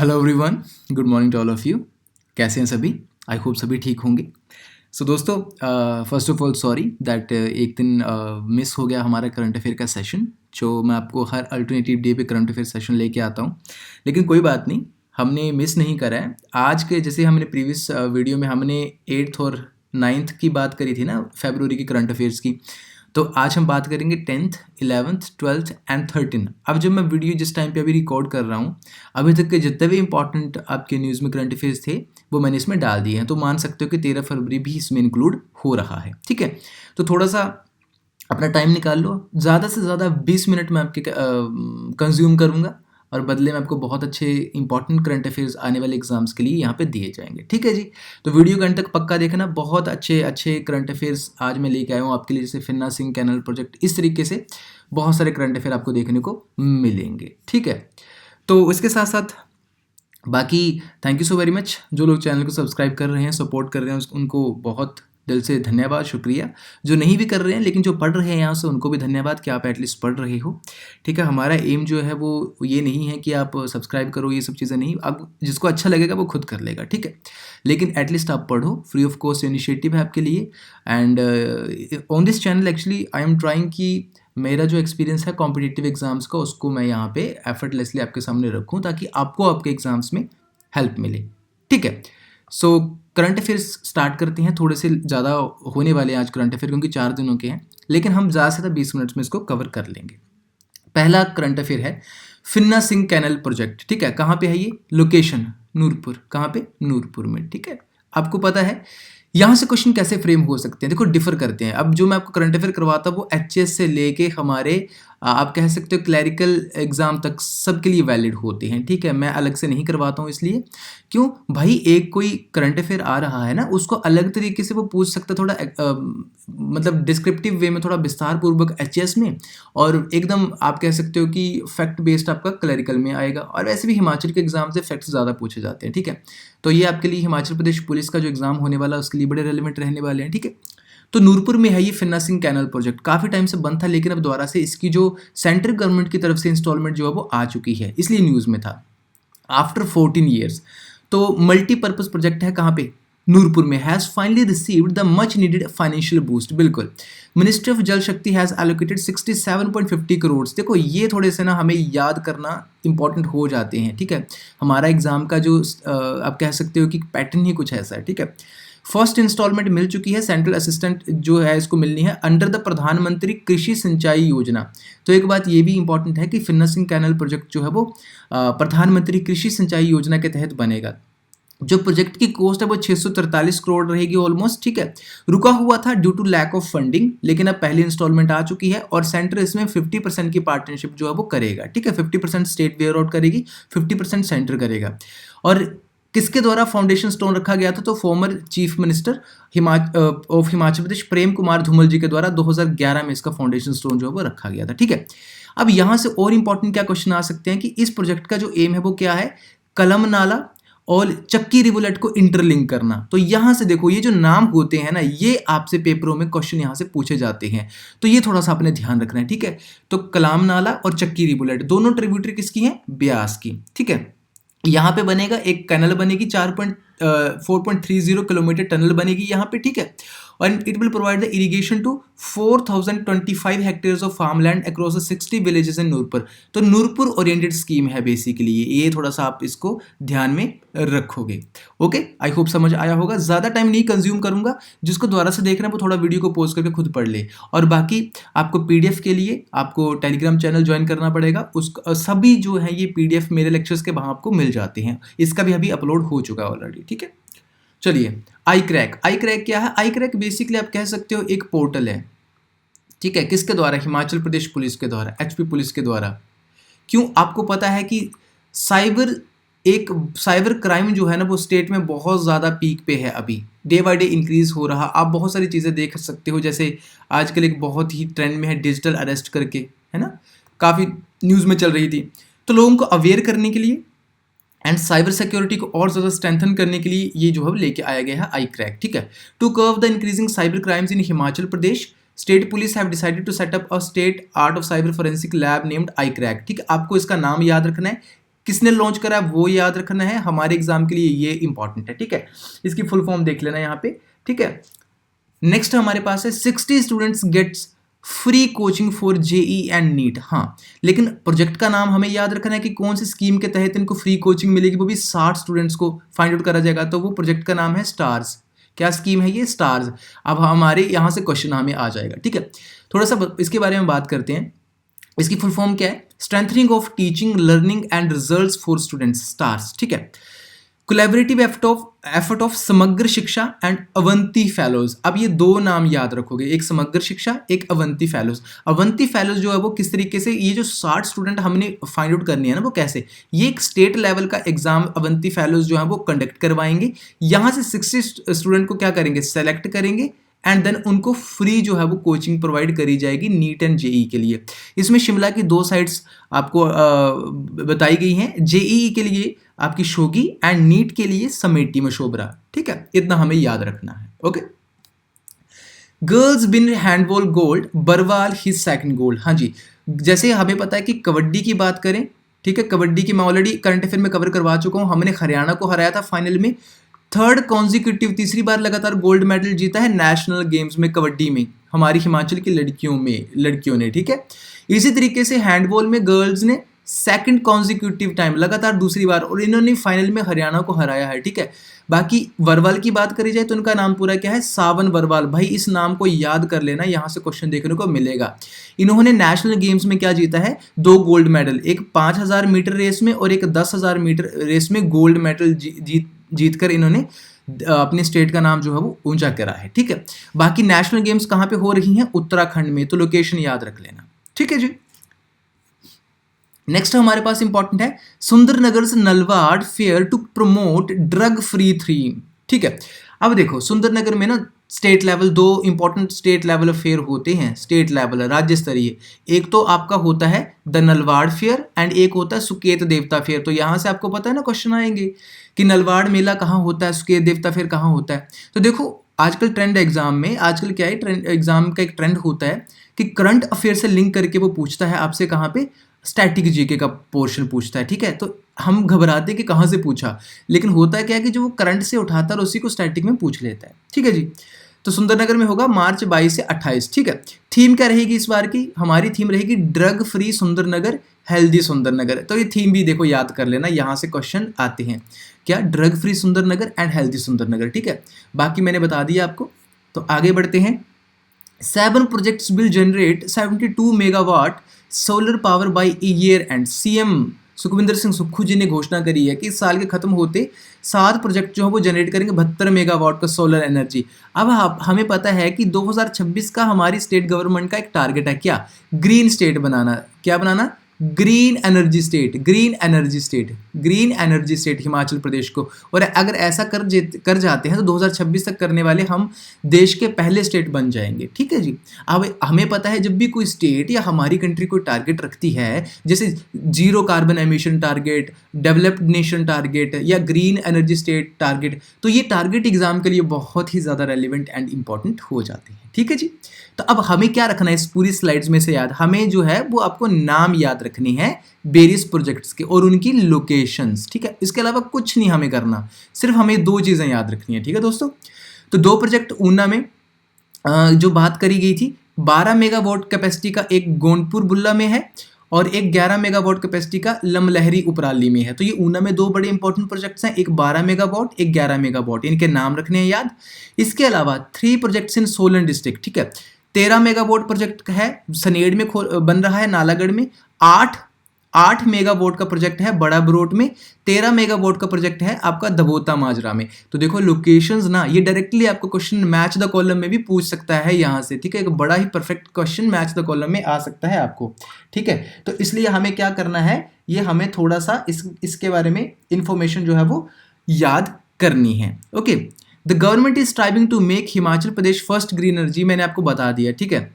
Hello everyone, good morning to all of you. कैसे हैं सभी? आई होप सभी ठीक होंगे। सो दोस्तों, first of all sorry that एक दिन मिस हो गया हमारा करंट अफेयर का सेशन, जो मैं आपको हर अल्टरनेटिव डे पे करंट अफेयर सेशन लेके आता हूँ। लेकिन कोई बात नहीं, हमने मिस नहीं करा है। आज के जैसे हमने प्रीवियस वीडियो में हमने 8th और 9th की बात करी थी ना, फरवरी की करंट अफेयर्स की। तो आज हम बात करेंगे 10th, 11th, 12th एंड 13। अब जब मैं वीडियो जिस टाइम पे अभी रिकॉर्ड कर रहा हूँ, अभी तक के जितने भी इंपॉर्टेंट आपके न्यूज़ में करंट अफेयर्स थे वो मैंने इसमें डाल दिए हैं। तो मान सकते हो कि 13 फरवरी भी इसमें इंक्लूड हो रहा है। ठीक है, तो थोड़ा सा अपना टाइम निकाल लो। ज़्यादा से ज़्यादा 20 मिनट में आपके कंज्यूम करूँगा और बदले में आपको बहुत अच्छे इंपॉर्टेंट करंट अफेयर्स आने वाले एग्जाम्स के लिए यहाँ पे दिए जाएंगे। ठीक है जी, तो वीडियो के अंत तक पक्का देखना। बहुत अच्छे अच्छे करंट अफेयर्स आज मैं लेके आया हूँ आपके लिए, जैसे फिन्ना सिंह कैनल प्रोजेक्ट, इस तरीके से बहुत सारे करंट अफेयर आपको देखने को मिलेंगे। ठीक है, तो इसके साथ साथ बाकी thank you so very much. जो लोग चैनल को सब्सक्राइब कर रहे हैं, सपोर्ट कर रहे हैं, उनको बहुत दिल से धन्यवाद, शुक्रिया। जो नहीं भी कर रहे हैं लेकिन जो पढ़ रहे हैं यहाँ से, उनको भी धन्यवाद कि आप एटलीस्ट पढ़ रहे हो। ठीक है, हमारा एम जो है वो ये नहीं है कि आप सब्सक्राइब करो, ये सब चीज़ें नहीं। अब जिसको अच्छा लगेगा वो खुद कर लेगा। ठीक है, लेकिन एटलीस्ट आप पढ़ो। फ्री ऑफ कॉस्ट इनिशिएटिव है आपके लिए। And on this channel actually I am trying कि मेरा जो एक्सपीरियंस है कॉम्पिटिटिव एग्जाम्स का, उसको मैं यहाँ पे एफर्टलेसली आपके सामने रखूँ, ताकि आपको आपके एग्जाम्स में हेल्प मिले। ठीक है, सो करंट अफेयर्स स्टार्ट करते हैं। थोड़े से ज़्यादा होने वाले हैं आज करंट अफेयर, क्योंकि 4 दिनों के हैं, लेकिन हम ज़्यादा से ज़्यादा 20 मिनट्स में इसको कवर कर लेंगे। पहला करंट अफेयर है फिन्ना सिंह कैनल प्रोजेक्ट। ठीक है, कहाँ पे है ये? लोकेशन नूरपुर। कहाँ पे? नूरपुर में। ठीक है, आपको पता है यहाँ से क्वेश्चन कैसे फ्रेम हो सकते हैं। देखो, डिफर करते हैं। अब जो मैं आपको करंट अफेयर करवाता हूँ वो एचएस से लेके हमारे आप कह सकते हो क्लैरिकल एग्जाम तक सबके लिए वैलिड होते हैं। ठीक है, मैं अलग से नहीं करवाता हूँ। इसलिए क्यों भाई, एक कोई करंट अफेयर आ रहा है ना, उसको अलग तरीके से वो पूछ सकता है, थोड़ा मतलब डिस्क्रिप्टिव वे में, थोड़ा विस्तार पूर्वक एचएस में, और एकदम आप कह सकते हो कि फैक्ट बेस्ड आपका क्लैरिकल में आएगा। और वैसे भी हिमाचल के एग्जाम से फैक्ट्स ज़्यादा पूछे जाते हैं। ठीक है, तो ये आपके लिए हिमाचल प्रदेश पुलिस का जो एग्जाम होने वाला है उसके लिए बड़े रेलिवेंट रहने वाले हैं। ठीक है, तो नूरपुर में है ये फिन्ना सिंह कैनल प्रोजेक्ट। काफ़ी टाइम से बंद था, लेकिन अब दोबारा से इसकी जो सेंट्रल गवर्नमेंट की तरफ से इंस्टॉलमेंट जो है वो आ चुकी है, इसलिए न्यूज़ में था आफ्टर 14 ईयर्स। तो मल्टीपर्पज प्रोजेक्ट है। कहाँ पे? नूरपुर में। Has finally received the much needed financial boost. बिल्कुल, मिनिस्ट्री ऑफ जल शक्ति हैज़ एलोकेटेड 67.50 करोड़। देखो, ये थोड़े से ना हमें याद करना इंपॉर्टेंट हो जाते हैं। ठीक है, हमारा एग्जाम का जो आप कह सकते हो कि पैटर्न ही कुछ ऐसा है। ठीक है, फर्स्ट इंस्टॉलमेंट मिल चुकी है। सेंट्रल असिस्टेंट जो है इसको मिलनी है अंडर द प्रधानमंत्री कृषि सिंचाई योजना। तो एक बात ये भी इंपॉर्टेंट है कि फिन्ना सिंह कैनल प्रोजेक्ट जो है वो प्रधानमंत्री कृषि सिंचाई योजना के तहत बनेगा। जो प्रोजेक्ट की कॉस्ट है वो 643 करोड़ रहेगी ऑलमोस्ट। ठीक है, रुका हुआ था due to lack of funding, लेकिन अब पहली इंस्टॉलमेंट आ चुकी है और सेंटर इसमें 50% की पार्टनरशिप जो है वो करेगा। ठीक है, 50% स्टेट बेयर आउट करेगी, 50% सेंटर करेगा। और किसके द्वारा फाउंडेशन स्टोन रखा गया था? तो former chief minister of Himachal Pradesh Prem Kumar Dhumal ji के द्वारा 2011 में इसका फाउंडेशन स्टोन जो है वो रखा गया था। ठीक है, अब यहाँ से और इंपॉर्टेंट क्या क्वेश्चन आ सकते हैं कि इस प्रोजेक्ट का जो एम है वो क्या है? कलम नाला और चक्की रिवुलेट को इंटरलिंक करना। तो यहां से देखो, ये जो नाम होते हैं ना, ये आपसे पेपरों में क्वेश्चन यहां से पूछे जाते हैं, तो ये थोड़ा सा आपने ध्यान रखना है। ठीक है, तो कलाम नाला और चक्की रिवुलेट दोनों ट्रिब्यूटरी किसकी हैं? ब्यास की। ठीक है, यहाँ पे बनेगा एक कैनल बनेगी, 4.30 किलोमीटर टनल बनेगी यहाँ पे। ठीक है, and it will provide the irrigation to 4025 hectares of farmland across the 60 villages in Nurpur. तो नूरपुर ओरिएंटेड स्कीम है बेसिकली ये थोड़ा सा आप इसको ध्यान में रखोगे। ओके, आई होप समझ आया होगा। ज़्यादा टाइम नहीं कंज्यूम करूंगा। जिसको दोबारा से देखना है वो थोड़ा वीडियो को पॉज करके खुद पढ़ ले। और बाकी आपको पीडीएफ के लिए आपको टेलीग्राम चैनल ज्वाइन करना पड़ेगा। उसका सभी जो है ये पीडीएफ मेरे लेक्चर्स के वहाँ आपको मिल जाते हैं। इसका भी अभी अपलोड हो चुका है ऑलरेडी। ठीक है, चलिए, आई क्रैक क्या है? आई क्रैक बेसिकली आप कह सकते हो एक पोर्टल है। ठीक है, किसके द्वारा? हिमाचल प्रदेश पुलिस के द्वारा, एचपी पुलिस के द्वारा। क्यों? आपको पता है कि साइबर क्राइम जो है ना वो स्टेट में बहुत ज़्यादा पीक पे है, अभी डे बाय डे इंक्रीज हो रहा। आप बहुत सारी चीज़ें देख सकते हो, जैसे आजकल एक बहुत ही ट्रेंड में है डिजिटल अरेस्ट करके, है ना, काफ़ी न्यूज़ में चल रही थी। तो लोगों को अवेयर करने के लिए एंड साइबर सिक्योरिटी को और ज़्यादा स्ट्रेंथन करने के लिए ये जो है लेके आया गया है आई क्रैक। ठीक है, to curb the increasing cyber crimes in Himachal Pradesh, state police have decided to set up a state art of cyber forensic lab named I crack. ठीक है, आपको इसका नाम याद रखना है, किसने लॉन्च करा वो याद रखना है, हमारे एग्जाम के लिए ये इंपॉर्टेंट है, ठीक है। इसकी फुल फॉर्म देख लेना यहाँ पे, ठीक है। नेक्स्ट हमारे पास है 60 students gets free coaching for JEE and NEET. हाँ, लेकिन प्रोजेक्ट का नाम हमें याद रखना है कि कौन सी स्कीम के तहत इनको फ्री कोचिंग मिलेगी, वो भी 60 स्टूडेंट्स को फाइंड आउट करा जाएगा। तो वो प्रोजेक्ट का नाम है स्टार्स। क्या स्कीम है ये? स्टार्स। अब हमारे यहाँ से क्वेश्चन हमें आ जाएगा, ठीक है। थोड़ा सा इसके बारे में बात करते हैं। इसकी फुल फॉर्म क्या है? Strengthening of teaching learning and results for students, stars, ठीक है। कोलैबोरेटिव एफर्ट ऑफ समग्र शिक्षा एंड अवंती फेलोज। अब ये दो नाम याद रखोगे, एक समग्र शिक्षा, एक अवंती फेलोज। अवंती फेलोज जो है वो किस तरीके से, ये जो 60 स्टूडेंट हमने फाइंड आउट करनी है ना, वो कैसे, ये एक स्टेट लेवल का एग्जाम अवंती फेलोज जो है वो कंडक्ट करवाएंगे। यहाँ से 60 स्टूडेंट को क्या करेंगे, सेलेक्ट करेंगे एंड देन उनको फ्री जो है वो कोचिंग प्रोवाइड करी जाएगी नीट एंड जेई के लिए। इसमें शिमला की 2 साइट्स आपको बताई गई हैं, जेई के लिए आपकी शोगी एंड नीट के लिए समेटी मशोबरा, ठीक है। इतना हमें याद रखना है, okay. Girls win handball gold, Barwal his second gold. हाँ जी, जैसे हमें पता है कि कबड्डी की बात करें, ठीक है, कबड्डी की मैं ऑलरेडी करंट अफेयर में कवर करवा चुका हूँ। हमने हरियाणा को हराया था फाइनल में, 3rd कॉन्जिक्यूटिव, तीसरी बार लगातार गोल्ड मेडल जीता है नेशनल गेम्स में कबड्डी में हमारी हिमाचल की लड़कियों ने, ठीक है। इसी तरीके से हैंडबॉल में गर्ल्स ने 2nd कॉन्जिक्यूटिव टाइम, लगातार दूसरी बार, और इन्होंने फाइनल में हरियाणा को हराया है, ठीक है। बाकी वरवाल की बात करी जाए तो उनका नाम पूरा क्या है, सावन वरवाल। भाई इस नाम को याद कर लेना, यहाँ से क्वेश्चन देखने को मिलेगा। इन्होंने नेशनल गेम्स में क्या जीता है, 2 गोल्ड मेडल, एक 5000 मीटर रेस में और एक 10,000 मीटर रेस में गोल्ड मेडल जीत कर इन्होंने अपने स्टेट का नाम जो है वो ऊंचा करा है, ठीक है। बाकी नेशनल गेम्स कहाँ पे हो रही हैं, उत्तराखंड में, तो लोकेशन याद रख लेना, ठीक है जी। नेक्स्ट हमारे पास इंपॉर्टेंट है Sundarnagar Nalwar fair to promote drug free theme, ठीक है। अब देखो सुंदरनगर में ना state level 2 important state level affair होते हैं, स्टेट लेवल राज्य स्तरीय। एक तो आपका होता है द नलवाड़ फेयर एंड एक होता है सुकेत देवता फेयर। तो यहाँ से आपको पता है ना क्वेश्चन आएंगे कि नलवाड़ मेला कहाँ होता है, सुकेत देवता फेयर कहाँ होता है। तो देखो आजकल ट्रेंड एग्जाम में, आजकल क्या है, ट्रेंड एग्जाम का एक ट्रेंड होता है कि करंट अफेयर से लिंक करके वो पूछता है आपसे कहाँ पे, स्टैटिक जीके का पोर्शन पूछता है, ठीक है। तो हम घबराते कि कहाँ से पूछा, लेकिन होता क्या है कि जो वो करंट से उठाता है उसी को स्टैटिक में पूछ लेता है, ठीक है जी। तो सुंदरनगर में होगा मार्च 22 से 28, ठीक है। थीम क्या रहेगी इस बार की, हमारी थीम रहेगी drug free Sundarnagar, healthy Sundarnagar. तो ये थीम भी देखो याद कर लेना, यहाँ से क्वेश्चन आते हैं, क्या, drug free Sundarnagar and healthy Sundarnagar, ठीक है। बाकी मैंने बता दिया आपको, तो आगे बढ़ते हैं। 7 projects will generate 72 megawatt solar power by year end. CM Sukhvinder Singh Sukhu ji ने घोषणा करी है कि इस साल के खत्म होते 7 प्रोजेक्ट जो है वो जनरेट करेंगे 72 मेगावाट का सोलर एनर्जी। अब हमें पता है कि 2026 का हमारी स्टेट गवर्नमेंट का एक टारगेट है, क्या, ग्रीन स्टेट बनाना। क्या बनाना, green energy state, green energy state Himachal Pradesh को। और अगर ऐसा कर जाते हैं तो 2026 तक करने वाले हम देश के पहले स्टेट बन जाएंगे, ठीक है जी। अब हमें पता है जब भी कोई स्टेट या हमारी कंट्री कोई टारगेट रखती है, जैसे 0 carbon emission target, developed nation target या ग्रीन एनर्जी स्टेट टारगेट, तो ये टारगेट एग्जाम के लिए बहुत ही ज़्यादा रेलिवेंट एंड इंपॉर्टेंट हो जाते हैं, ठीक है जी। तो अब हमें क्या रखना है इस पूरी स्लाइड्स में से याद, हमें जो है वो आपको नाम याद रखने हैं वेरियस प्रोजेक्ट्स के और उनकी लोकेशंस, ठीक है। इसके अलावा कुछ नहीं हमें करना, सिर्फ हमें 2 चीज़ें याद रखनी है, ठीक है दोस्तों। तो 2 प्रोजेक्ट ऊना में जो बात करी गई थी, 12 मेगावाट कैपेसिटी का एक गोंदपुर बुल्ला में है और एक 11 मेगावाट कैपेसिटी का लमलहरी उपराली में है। तो ये ऊना में 2 बड़े इंपॉर्टेंट प्रोजेक्ट्स हैं, एक 12 मेगावाट, एक 11 मेगावाट, इनके नाम रखने हैं याद। इसके अलावा 3 प्रोजेक्ट्स इन सोलन डिस्ट्रिक्ट, ठीक है। 13 मेगावाट प्रोजेक्ट है सनेड़ में बन रहा है, नालागढ़ में। 8 मेगावाट का प्रोजेक्ट है बड़ा बरोट में। 13 मेगावाट का प्रोजेक्ट है आपका दबोता माजरा में। तो देखो लोकेशंस ना, ये डायरेक्टली आपको क्वेश्चन मैच द कॉलम में भी पूछ सकता है यहाँ से, ठीक है। एक बड़ा ही perfect question match the column में आ सकता है आपको, ठीक है। तो इसलिए हमें क्या करना है, ये हमें थोड़ा सा इसके बारे में इंफॉर्मेशन जो है वो याद करनी है, okay. The government is striving to make Himachal Pradesh first green energy, मैंने आपको बता दिया, ठीक है।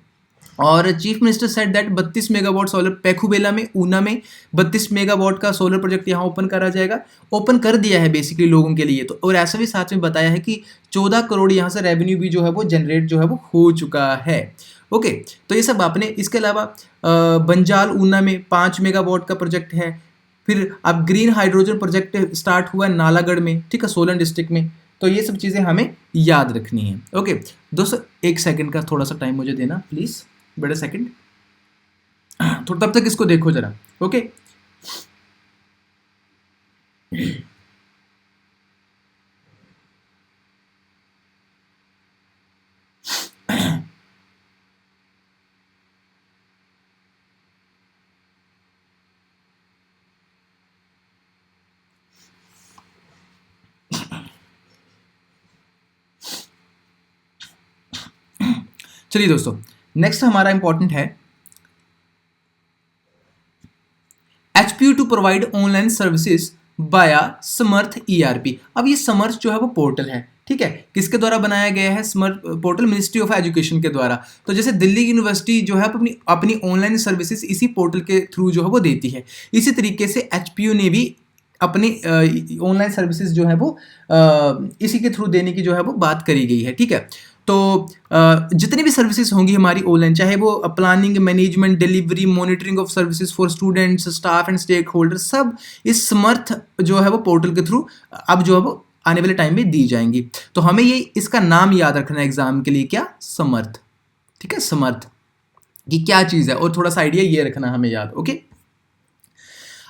और chief minister said that 32 megawatt solar Pekhubela में, ऊना में 32 मेगावाट का सोलर प्रोजेक्ट यहाँ ओपन करा जाएगा, ओपन कर दिया है बेसिकली लोगों के लिए। तो और ऐसा भी साथ में बताया है कि 14 करोड़ यहाँ से रेवेन्यू भी जो है वो जनरेट जो है वो हो चुका है, ओके। तो ये सब आपने, इसके अलावा बंजाल ऊना में 5 मेगावाट का प्रोजेक्ट है। फिर अब ग्रीन हाइड्रोजन प्रोजेक्ट स्टार्ट हुआ है नालागढ़ में, ठीक है, सोलन डिस्ट्रिक्ट में। तो ये सब चीज़ें हमें याद रखनी है। ओके दोस्तों, एक सेकंड का थोड़ा सा टाइम मुझे देना प्लीज़, बड़ा सेकंड, तो तब तक इसको देखो जरा। ओके चलिए दोस्तों, नेक्स्ट हमारा इंपॉर्टेंट है HPU to provide online services via Samarth ERP। अब ये समर्थ जो है वो पोर्टल है, ठीक है, किसके द्वारा बनाया गया है? समर्थ पोर्टल मिनिस्ट्री ऑफ एजुकेशन के द्वारा। तो जैसे दिल्ली यूनिवर्सिटी जो है अपनी अपनी ऑनलाइन सर्विसेज इसी पोर्टल के थ्रू जो है वो देती है, इसी तरीके से HPU ने भी अपनी ऑनलाइन सर्विसेज जो है वो इसी के थ्रू देने की जो है वो बात करी गई है, ठीक है। तो जितनी भी सर्विसेज होंगी हमारी ऑनलाइन, चाहे वो planning, management, delivery, monitoring of services for students, staff and stakeholder, सब इस समर्थ जो है वो पोर्टल के थ्रू अब जो है वो आने वाले टाइम में दी जाएंगी। तो हमें ये इसका नाम याद रखना है एग्जाम के लिए, क्या? समर्थ, ठीक है, समर्थ की क्या चीज़ है, और थोड़ा सा आइडिया ये रखना हमें याद। ओके,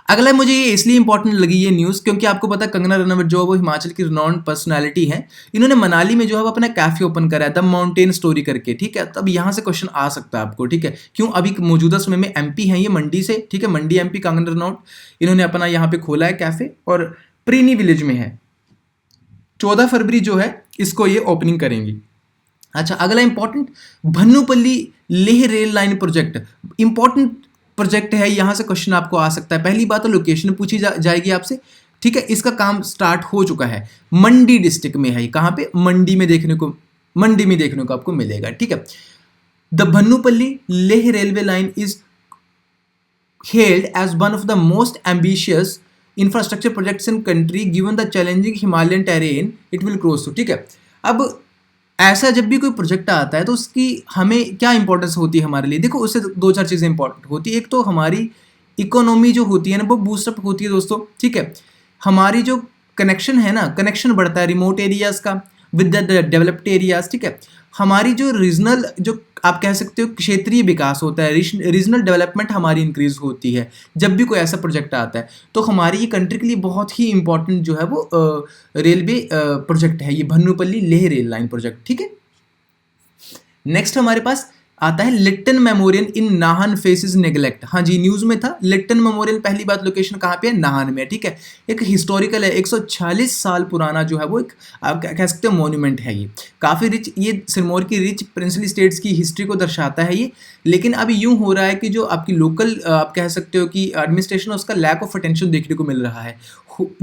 अगला मुझे ये इसलिए इंपॉर्टेंट लगी ये न्यूज़ क्योंकि आपको पता है कंगना रनावत जो है वो हिमाचल की रिनाउंड पर्सनालिटी है। इन्होंने मनाली में जो है वो अपना कैफे ओपन करा है द माउंटेन स्टोरी करके, ठीक है। तब यहाँ से क्वेश्चन आ सकता है आपको, ठीक है, क्यों? अभी मौजूदा समय में MP हैं ये मंडी से, ठीक है, मंडी MP कंगना रनावत, इन्होंने अपना यहाँ पे खोला है कैफे और प्रीनी विलेज में है। 14 फरवरी जो है इसको ये ओपनिंग करेंगी। अच्छा, अगला important Bhanupali Leh rail line project, important project है, यहां से क्वेश्चन आपको आ सकता है। पहली बात तो लोकेशन पूछी जाएगी आपसे, ठीक है। इसका काम स्टार्ट हो चुका है, मंडी डिस्ट्रिक्ट में है। कहां पे? मंडी में देखने को आपको मिलेगा, ठीक है। The Bhanupali Leh railway line is held as one of the most ambitious infrastructure projects in country given the challenging Himalayan terrain it will cross through, ठीक है। अब ऐसा जब भी कोई प्रोजेक्ट आता है तो उसकी हमें क्या इंपॉर्टेंस होती है हमारे लिए? देखो, उससे 2-4 चीज़ें इंपॉर्टेंट होती है। एक तो हमारी इकोनॉमी जो होती है ना वो बूस्टअप होती है दोस्तों, ठीक है। हमारी जो कनेक्शन है ना, कनेक्शन बढ़ता है रिमोट एरियाज़ का विद द डेवलप्ड एरियाज़, ठीक है। हमारी जो रीजनल, जो आप कह सकते हो क्षेत्रीय विकास होता है, रीजनल डेवलपमेंट हमारी इंक्रीज होती है जब भी कोई ऐसा प्रोजेक्ट आता है। तो हमारी ये कंट्री के लिए बहुत ही इंपॉर्टेंट जो है वो रेलवे प्रोजेक्ट है ये Bhanupali Leh rail line project, ठीक है। नेक्स्ट हमारे पास आता है लिट्टन मेमोरियल इन नाहन फेसेस नेग्लेक्ट। हाँ जी, न्यूज में था लिट्टन मेमोरियल। पहली बात, लोकेशन कहाँ पे है? नाहन में, ठीक है। एक हिस्टोरिकल है, 146 साल पुराना जो है वो एक आप कह सकते हो मॉन्यूमेंट है। ये काफ़ी रिच, ये सिरमौर की रिच प्रिंसली स्टेट्स की हिस्ट्री को दर्शाता है ये। लेकिन अब यूँ हो रहा है कि जो आपकी लोकल आप कह सकते हो कि एडमिनिस्ट्रेशन, उसका लैक ऑफ अटेंशन देखने को मिल रहा है।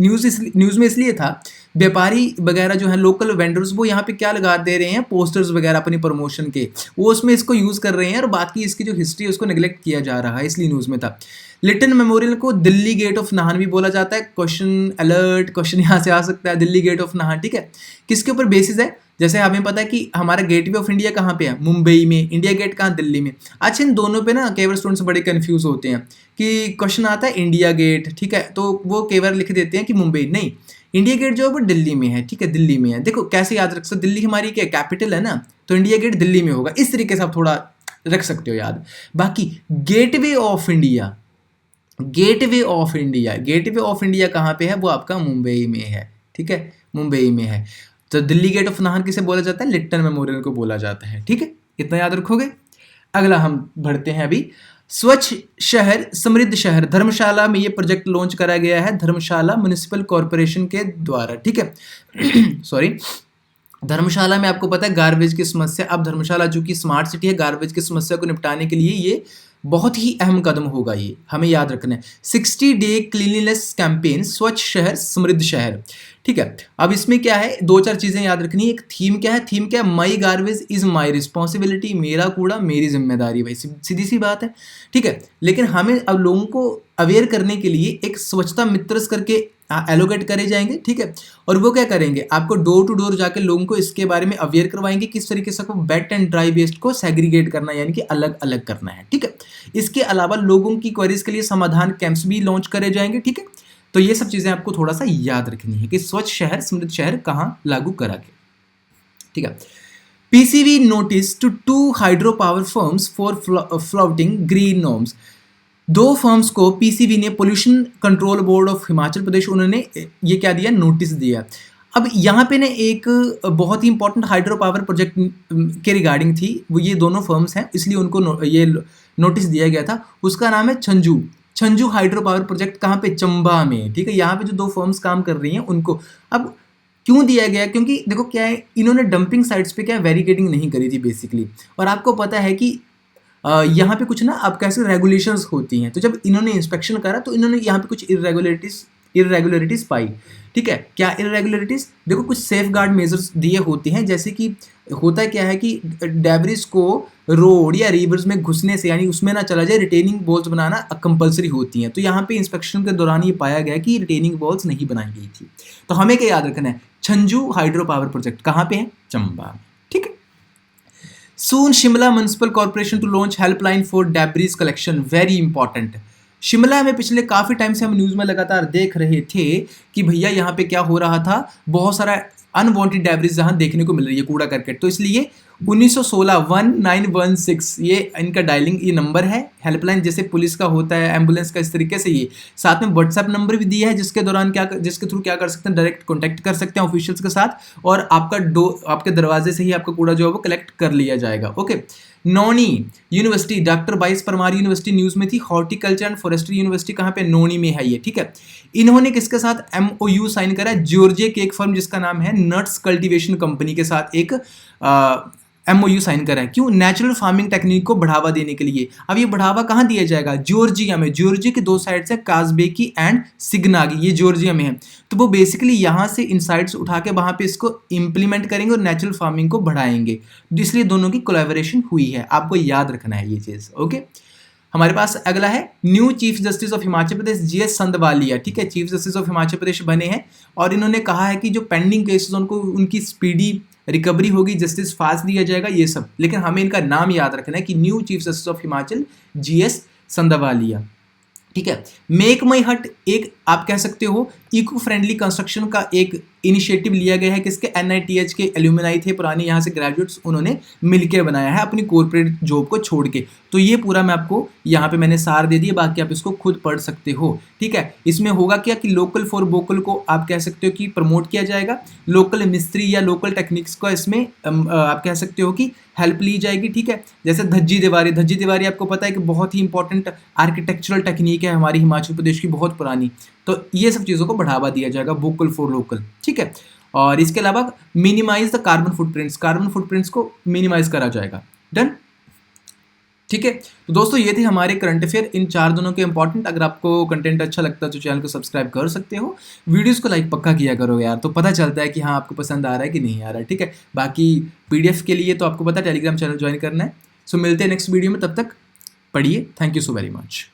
न्यूज़ में इसलिए था, व्यापारी वगैरह जो है लोकल वेंडर्स, वो यहाँ पे क्या लगा दे रहे हैं, पोस्टर्स वगैरह अपनी प्रमोशन के, वो उसमें इसको यूज़ कर रहे हैं और बाकी इसकी जो हिस्ट्री है उसको नेग्लेक्ट किया जा रहा है, इसलिए न्यूज़ में था। लिट्टन मेमोरियल को दिल्ली गेट ऑफ नाहन भी बोला जाता है। क्वेश्चन अलर्ट, क्वेश्चन यहाँ से आ सकता है, दिल्ली गेट ऑफ नाहन, ठीक है। किसके ऊपर बेसिस है? जैसे हमें पता है कि हमारा गेटवे ऑफ इंडिया कहाँ पे है? मुंबई में। इंडिया गेट कहाँ? दिल्ली में। अच्छा, इन दोनों पे ना कई बार स्टूडेंट्स बड़े कंफ्यूज होते हैं कि क्वेश्चन आता है इंडिया गेट, ठीक है, तो वो कई बार लिख देते हैं कि मुंबई। नहीं, इंडिया गेट जो है वो दिल्ली में है, ठीक है, दिल्ली में है। देखो कैसे याद रख सकते, दिल्ली हमारी क्या कैपिटल है ना, तो इंडिया गेट दिल्ली में होगा। इस तरीके से आप थोड़ा रख सकते हो याद। बाकी gateway of India, gateway of India, gateway of India कहाँ पे है? वो आपका मुंबई में है, ठीक है, मुंबई में है। तो दिल्ली गेट ऑफ नाहन किसे बोला जाता है? लिट्टन मेमोरियल को बोला जाता है, ठीक है, इतना याद रखोगे। अगला हम बढ़ते हैं अभी, स्वच्छ शहर समृद्ध शहर। धर्मशाला में ये प्रोजेक्ट लॉन्च करा गया है, धर्मशाला म्युनिसिपल कॉरपोरेशन के द्वारा, ठीक है। सॉरी, धर्मशाला में आपको पता है गार्बेज की समस्या, अब धर्मशाला जो कि स्मार्ट सिटी है, गार्बेज की समस्या को निपटाने के लिए ये बहुत ही अहम कदम होगा, ये हमें याद रखना है। 60 डे क्लीनलीनेस कैंपेन, स्वच्छ शहर समृद्ध शहर, ठीक है। अब इसमें क्या है, 2-4 चीज़ें याद रखनी है। एक थीम क्या है? थीम क्या है? माई गार्बेज इज माई रिस्पॉन्सिबिलिटी, मेरा कूड़ा मेरी जिम्मेदारी। भाई सीधी सी बात है, ठीक है। लेकिन हमें अब लोगों को अवेयर करने के लिए एक स्वच्छता मित्रस करके एलोकेट करे जाएंगे, ठीक है। और वो क्या करेंगे, आपको डोर टू डोर जाके लोगों को इसके बारे में अवेयर करवाएंगे किस तरीके से आपको वेट एंड ड्राई वेस्ट को सेग्रीगेट करना है, यानी कि अलग अलग करना है, ठीक है। इसके अलावा लोगों की क्वेरीज के लिए समाधान कैंप्स भी लॉन्च करे जाएंगे, ठीक है। तो ये सब चीजें आपको थोड़ा सा याद रखनी है कि स्वच्छ शहर समृद्ध शहर कहाँ लागू करा के, ठीक है। PCB notice to 2 hydro power firms for flouting green norms. 2 firms को पीसीबी ने pollution control board of Himachal Pradesh, उन्होंने ये क्या दिया, नोटिस दिया। अब यहाँ पे ना एक बहुत ही इंपॉर्टेंट हाइड्रो पावर प्रोजेक्ट के रिगार्डिंग थी, वो ये दोनों फर्म्स हैं, इसलिए उनको ये नोटिस दिया गया था। उसका नाम है छंजू हाइड्रो पावर प्रोजेक्ट, कहाँ पे, चंबा में, ठीक है। यहाँ पे जो 2 फर्म्स काम कर रही हैं उनको अब क्यों दिया गया, क्योंकि देखो क्या है, इन्होंने डंपिंग साइट्स पे क्या वेरीगेटिंग नहीं करी थी बेसिकली, और आपको पता है कि यहाँ पे कुछ ना आप कैसे रेगुलेशंस होती हैं, तो जब इन्होंने इंस्पेक्शन करा तो इन्होंने यहाँ पे कुछ इरेगुलरिटीज़ पाई, ठीक है। क्या इरेगुलरिटीज़, देखो कुछ सेफ गार्ड मेजर्स दिए होते हैं, जैसे कि होता क्या है कि डेब्रिस को रोड या रिवर्स में घुसने से, यानी उसमें ना चला जाए, रिटेनिंग वॉल्स बनाना कंपलसरी होती हैं। तो यहाँ पे इंस्पेक्शन के दौरान ये पाया गया कि रिटेनिंग वॉल्स नहीं बनाई गई थी। तो हमें क्या याद रखना है, छंजू हाइड्रो पावर प्रोजेक्ट कहाँ पे है, चंबा में, ठीक है। Soon Shimla municipal corporation to launch helpline for debris collection, very important. Shimla में पिछले काफ़ी टाइम से हम न्यूज़ में लगातार देख रहे थे कि भैया यहाँ पे क्या हो रहा था, बहुत सारा अनवांटेड डेब्रिस जहाँ देखने को मिल रही है, कूड़ा करकट। तो इसलिए 1916 ये इनका डायलिंग ये नंबर है, हेल्पलाइन जैसे पुलिस का होता है, एम्बुलेंस का, इस तरीके से ये साथ में व्हाट्सएप नंबर भी दिया है, जिसके थ्रू क्या कर सकते हैं, डायरेक्ट कॉन्टैक्ट कर सकते हैं ऑफिशियल्स के साथ, और आपके दरवाजे से ही आपका कूड़ा जो है वो कलेक्ट कर लिया जाएगा, ओके। नौनी यूनिवर्सिटी, डॉक्टर बाईस परमार यूनिवर्सिटी न्यूज़ में थी, हॉर्टिकल्चर एंड फॉरेस्ट्री यूनिवर्सिटी कहाँ पे, नौनी में है ये, ठीक है। इन्होंने किसके साथ MOU साइन करा, जॉर्जिया के एक फर्म जिसका नाम है नट्स कल्टीवेशन कंपनी के साथ एक MOU साइन करा है। क्यों, नेचुरल फार्मिंग टेक्निक को बढ़ावा देने के लिए। अब ये बढ़ावा कहाँ दिया जाएगा, जॉर्जिया में। जॉर्जिया के 2 साइड्स है, काजबेकी एंड सिग्नागी, ये जॉर्जिया में है। तो वो बेसिकली यहाँ से इनसाइट्स उठा के वहाँ पे इसको इम्प्लीमेंट करेंगे और नेचुरल फार्मिंग को बढ़ाएंगे, इसलिए दोनों की कोलैबोरेशन हुई है, आपको याद रखना है ये चीज़, ओके। हमारे पास अगला है new chief justice of Himachal Pradesh GS संदवालिया, ठीक है। चीफ जस्टिस ऑफ हिमाचल प्रदेश बने हैं और इन्होंने कहा है कि जो पेंडिंग केसेस उनको उनकी स्पीडी रिकवरी होगी, जस्टिस फास्ट दिया जाएगा, ये सब। लेकिन हमें इनका नाम याद रखना है कि new chief justice of Himachal GS संदवालिया, ठीक है। मेक माई हट एक आप कह सकते हो इको फ्रेंडली कंस्ट्रक्शन का एक इनिशिएटिव लिया गया है, किसके, NITH के एल्यूमिनाई थे पुराने यहाँ से ग्रेजुएट्स, उन्होंने मिलकर बनाया है अपनी कॉर्पोरेट जॉब को छोड़ के। तो ये पूरा मैं आपको यहाँ पे मैंने सार दे दिया, बाकी आप इसको खुद पढ़ सकते हो, ठीक है। इसमें होगा क्या कि लोकल फॉर वोकल को आप कह सकते हो कि प्रमोट किया जाएगा, लोकल मिस्त्री या लोकल टेक्निक्स को इसमें आप कह सकते हो कि हेल्प ली जाएगी, ठीक है। जैसे धज्जी दीवारी आपको पता है कि बहुत ही इंपॉर्टेंट आर्किटेक्चरल टेक्निक है हमारी हिमाचल प्रदेश की, बहुत पुरानी। तो ये सब चीज़ों को बढ़ावा दिया जाएगा, वोकल फॉर लोकल, ठीक है। और इसके अलावा मिनिमाइज द कार्बन फुटप्रिंट्स को मिनिमाइज करा जाएगा, डन, ठीक है। तो दोस्तों ये थे हमारे करंट अफेयर, इन 4 दिनों के इंपॉर्टेंट। अगर आपको कंटेंट अच्छा लगता है तो चैनल को सब्सक्राइब कर सकते हो, वीडियोस को लाइक पक्का किया करो यार, तो पता चलता है कि हाँ आपको पसंद आ रहा है कि नहीं आ रहा है, ठीक है। बाकी PDF के लिए तो आपको पता है टेलीग्राम चैनल ज्वाइन करना है। सो मिलते हैं नेक्स्ट वीडियो में, तब तक पढ़िए, thank you so very much.